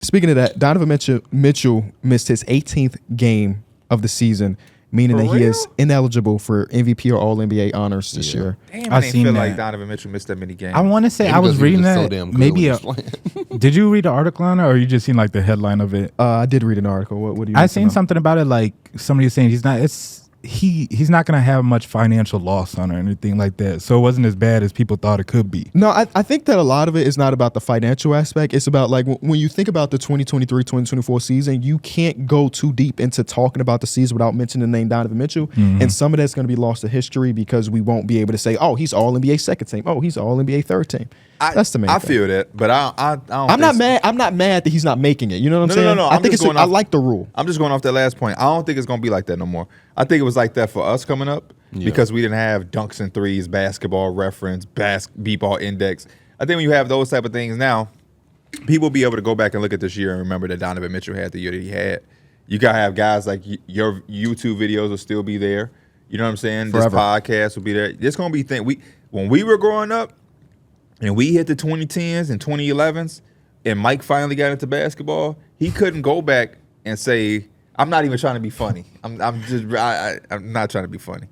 Speaking of that, Donovan Mitchell missed his 18th game of the season, meaning that he is ineligible for MVP or All-NBA honors this year. Damn, I didn't feel like Donovan Mitchell missed that many games. I want to say I was reading that. Did you read the article on it, or you just seen like the headline of it? I did read an article. What do you? I seen something about it. Like somebody was saying he's not going to have much financial loss on or anything like that. So it wasn't as bad as people thought it could be. No, I think that a lot of it is not about the financial aspect. It's about like when you think about the 2023-2024 season, you can't go too deep into talking about the season without mentioning the name Donovan Mitchell. Mm-hmm. And some of that's going to be lost to history because we won't be able to say, oh, he's All-NBA second team. Oh, he's All-NBA third team. That's the main thing. I feel that, but I don't. I'm not mad. I'm not mad that he's not making it. You know what I'm saying? No. I think I like the rule. I'm just going off that last point. I don't think it's going to be like that no more. I think it was like that for us coming up because we didn't have dunks and threes, basketball reference, b-ball index. I think when you have those type of things now, people will be able to go back and look at this year and remember that Donovan Mitchell had the year that he had. You got to have guys like your YouTube videos will still be there. You know what I'm saying? Forever. This podcast will be there. It's going to be when we were growing up, and we hit the 2010s and 2011s, and Mike finally got into basketball, he couldn't go back and say, I'm not even trying to be funny. I'm not trying to be funny.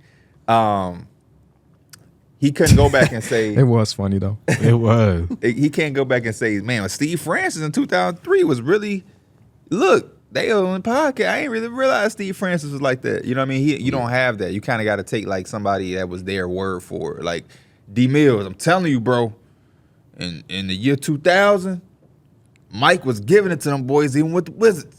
He couldn't go back and say. It was funny, though. It was. He can't go back and say, man, Steve Francis in 2003 was really, look, they on the podcast. I ain't really realized Steve Francis was like that. You know what I mean? You don't have that. You kind of got to take like somebody that was their word for it. Like D Mills, I'm telling you, bro. In the year 2000, Mike was giving it to them boys even with the Wizards.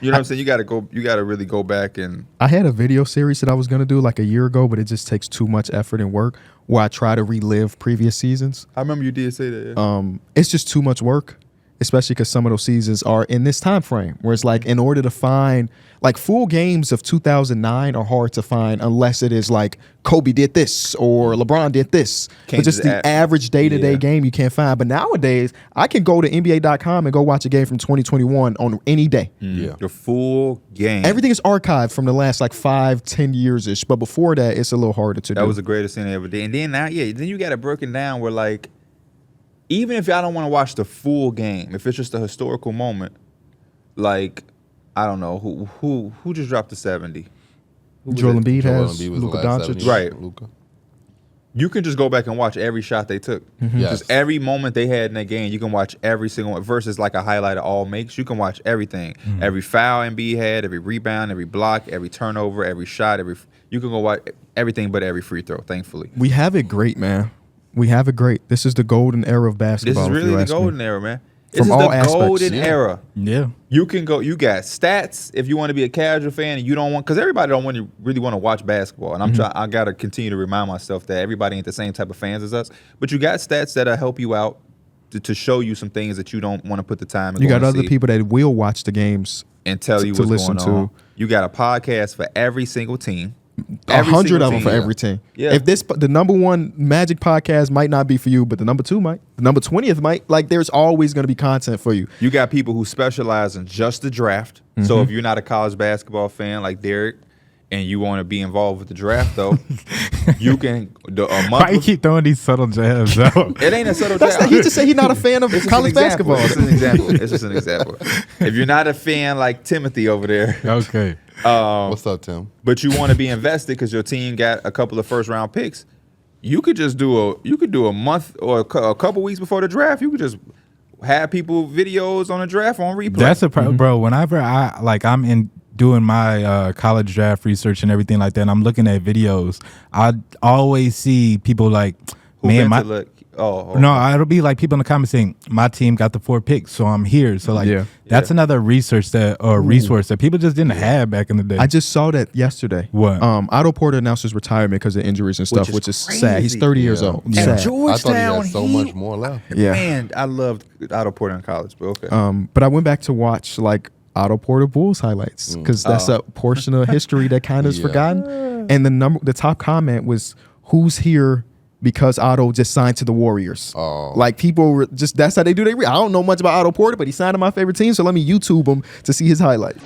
You know what I'm saying? You got to really go back and. I had a video series that I was gonna do like a year ago, but it just takes too much effort and work. Where I try to relive previous seasons. I remember you did say that. Yeah. It's just too much work, especially because some of those seasons are in this time frame where it's like in order to find like full games of 2009 are hard to find unless it is like Kobe did this or LeBron did this. But just the average day-to-day game you can't find. But nowadays, I can go to NBA.com and go watch a game from 2021 on any day. Yeah. The full game. Everything is archived from the last like 5-10 years-ish. But before that, it's a little harder to do. That was the greatest thing I ever did. And then now, then you got it broken down where like, even if I don't want to watch the full game, if it's just a historical moment, like, I don't know, who just dropped the 70? Joel Embiid has Luka Doncic. Right. Luka. You can just go back and watch every shot they took. Mm-hmm. Yes. Just every moment they had in that game, you can watch every single one. Versus like a highlight of all makes, you can watch everything. Mm-hmm. Every foul Embiid had, every rebound, every block, every turnover, every shot, you can go watch everything but every free throw, thankfully. We have it great, man. We have it great. This is the golden era of basketball. This is really the golden era, man. This is the golden era. Yeah. You can go, you got stats if you want to be a casual fan and you don't want, because everybody don't really want to watch basketball. And I got to continue to remind myself that everybody ain't the same type of fans as us. But you got stats that'll help you out to show you some things that you don't want to put the time in. You got other people that will watch the games and tell you what's going on. You got a podcast for every single team. 100 of them for every team. Yeah. If the number one Magic podcast might not be for you, but the number 2 might. The number 20th might. Like, there's always going to be content for you. You got people who specialize in just the draft. Mm-hmm. So if you're not a college basketball fan like Darrick, and you want to be involved with the draft, though, you can. Why you keep throwing these subtle jabs out? It ain't a subtle jab. He just said he's not a fan of college basketball. It's an example. It's just an example. If you're not a fan like Timothy over there. Okay. What's up, Tim? But you want to be invested because your team got a couple of first-round picks. You could just do a month or a couple weeks before the draft. You could just have people videos on the draft on replay. That's a problem, bro. Whenever I'm in doing my college draft research and everything like that, and I'm looking at videos, I always see people like, man, no, it'll be like people in the comments saying, my team got the 4 picks, so I'm here. So like, that's another resource that people just didn't have back in the day. I just saw that yesterday. What? Otto Porter announced his retirement because of injuries and stuff, which is sad. He's 30 years old. At Georgetown, I thought he had so much more left. Yeah. Man, I loved Otto Porter in college, but okay. But I went back to watch like Otto Porter Bulls highlights because that's a portion of history that kind of is forgotten. And the top comment was, "Who's here because Otto just signed to the Warriors?" Like people were just, that's how they do their. I don't know much about Otto Porter, but he signed to my favorite team, so let me YouTube him to see his highlight.